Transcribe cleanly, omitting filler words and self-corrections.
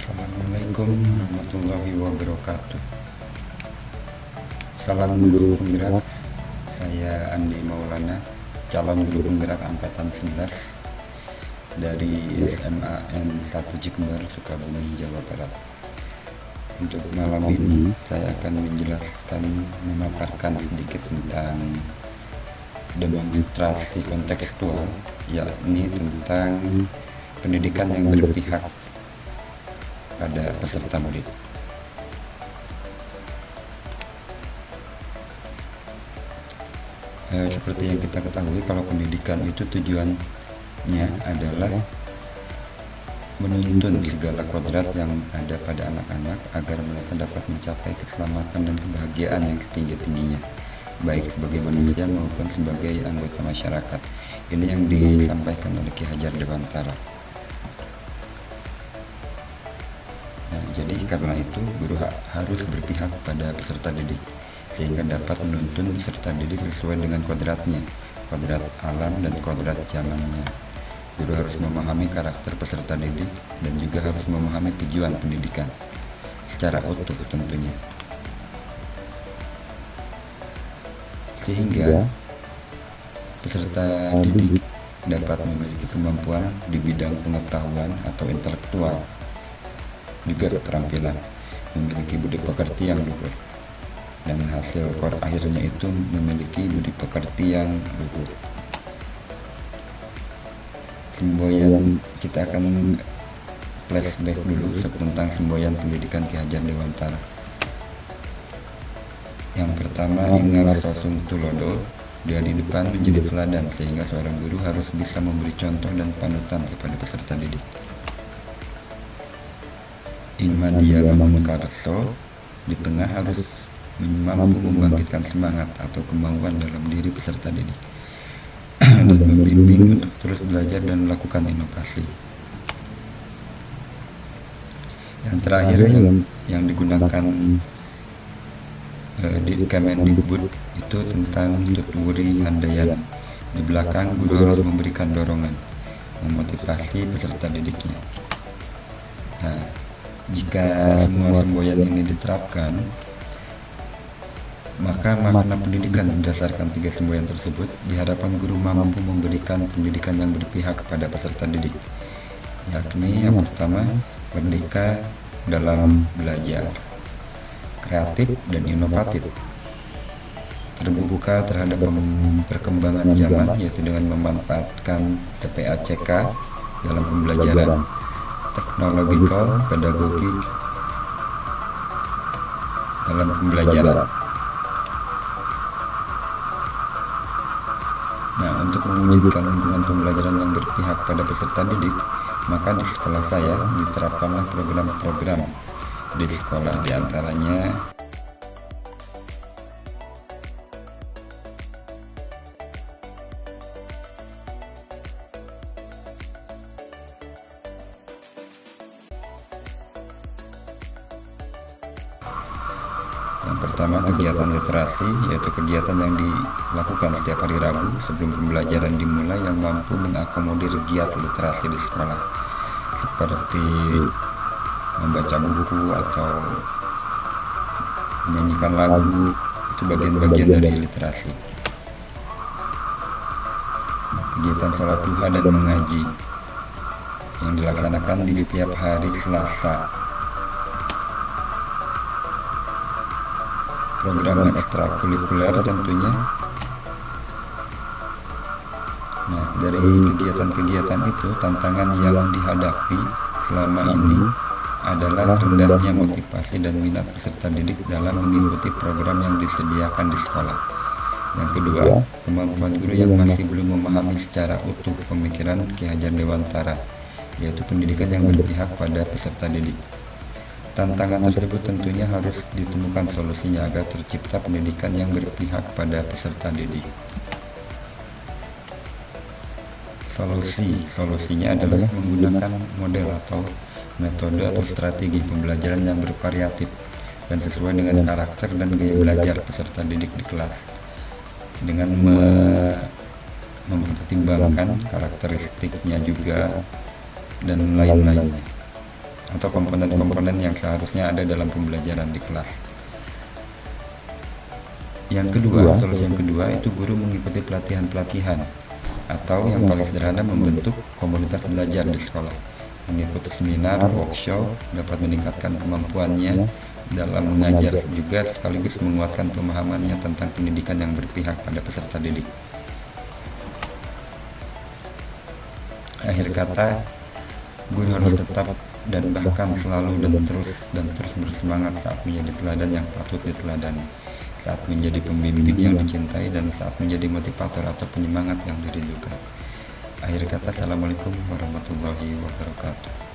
Assalamualaikum warahmatullahi wabarakatuh. Salam guru penggerak. Saya Andi Maulana, calon guru penggerak angkatan 11 dari SMA N1 Jikembar, Sukabumi, Jawa Barat. Untuk malam ini saya akan memaparkan sedikit tentang demonstrasi kontekstual, yakni tentang pendidikan yang berpihak pada peserta mudik. Seperti yang kita ketahui, kalau pendidikan itu tujuannya adalah menuntun segala kodrat yang ada pada anak-anak agar mereka dapat mencapai keselamatan dan kebahagiaan yang setinggi-tingginya, baik sebagai manusia maupun sebagai anggota masyarakat. Ini yang disampaikan oleh Ki Hajar Dewantara. Nah, jadi karena itu guru harus berpihak pada peserta didik sehingga dapat menuntun peserta didik sesuai dengan kodratnya, kodrat alam dan kodrat zamannya. Guru harus memahami karakter peserta didik dan juga harus memahami tujuan pendidikan secara utuh tentunya, sehingga peserta didik dapat memiliki kemampuan di bidang pengetahuan atau intelektual, juga keterampilan, memiliki budi pekerti yang luhur, dan hasil akhirnya itu memiliki budi pekerti yang luhur. Semboyan, kita akan flashback dulu tentang semboyan pendidikan Ki Hajar Dewantara. Yang pertama, Ingar Sosung Tulodo, dia di depan menjadi teladan sehingga seorang guru harus bisa memberi contoh dan panutan kepada peserta didik. Ingmadia Mangunkarso, di tengah harus mampu membangkitkan semangat atau kemauan dalam diri peserta didik dan membimbing untuk terus belajar dan melakukan inovasi. Yang terakhir yang digunakan di Kemendikbud itu tentang Tutwuri Handayani. Di belakang, guru harus memberikan dorongan, memotivasi peserta didiknya. Nah, jika semua semboyan ini diterapkan, maka makna pendidikan berdasarkan 3 semboyan tersebut diharapkan guru mampu memberikan pendidikan yang berpihak kepada peserta didik, yakni yang pertama, merdeka dalam belajar, kreatif dan inovatif, terbuka terhadap perkembangan zaman yaitu dengan memanfaatkan TPACK dalam pembelajaran, teknologikal, pedagogik dalam pembelajaran. Nah, untuk mewujudkan lingkungan pembelajaran yang berpihak pada peserta didik, maka di sekolah saya diterapkanlah program-program di sekolah, diantaranya yang pertama, kegiatan literasi, yaitu kegiatan yang dilakukan setiap hari Rabu sebelum pembelajaran dimulai yang mampu mengakomodir giat literasi di sekolah, seperti membaca buku atau menyanyikan lagu. Itu bagian-bagian dari literasi. Kegiatan sholat duha dan mengaji yang dilaksanakan di setiap hari Selasa. Program ekstrakurikuler tentunya. Nah, dari kegiatan-kegiatan itu, tantangan yang dihadapi selama ini adalah rendahnya motivasi dan minat peserta didik dalam mengikuti program yang disediakan di sekolah. Yang kedua, kemampuan guru yang masih belum memahami secara utuh pemikiran Ki Hajar Dewantara, yaitu pendidikan yang berpihak pada peserta didik. Tantangan tersebut tentunya harus ditemukan solusinya agar tercipta pendidikan yang berpihak pada peserta didik. Solusinya adalah menggunakan model atau metode atau strategi pembelajaran yang bervariatif dan sesuai dengan karakter dan gaya belajar peserta didik di kelas, dengan mempertimbangkan karakteristiknya juga dan lain-lainnya. atau komponen-komponen yang seharusnya ada dalam pembelajaran di kelas. Yang kedua, solusi yang kedua itu guru mengikuti pelatihan-pelatihan atau yang paling sederhana membentuk komunitas belajar di sekolah. Mengikuti seminar, workshop dapat meningkatkan kemampuannya dalam mengajar juga sekaligus menguatkan pemahamannya tentang pendidikan yang berpihak pada peserta didik. Akhir kata, guru harus tetap dan bahkan selalu dan terus bersemangat saat menjadi teladan yang patut diteladani, saat menjadi pembimbing yang dicintai, dan saat menjadi motivator atau penyemangat yang dirindukan. Akhir kata, assalamualaikum warahmatullahi wabarakatuh.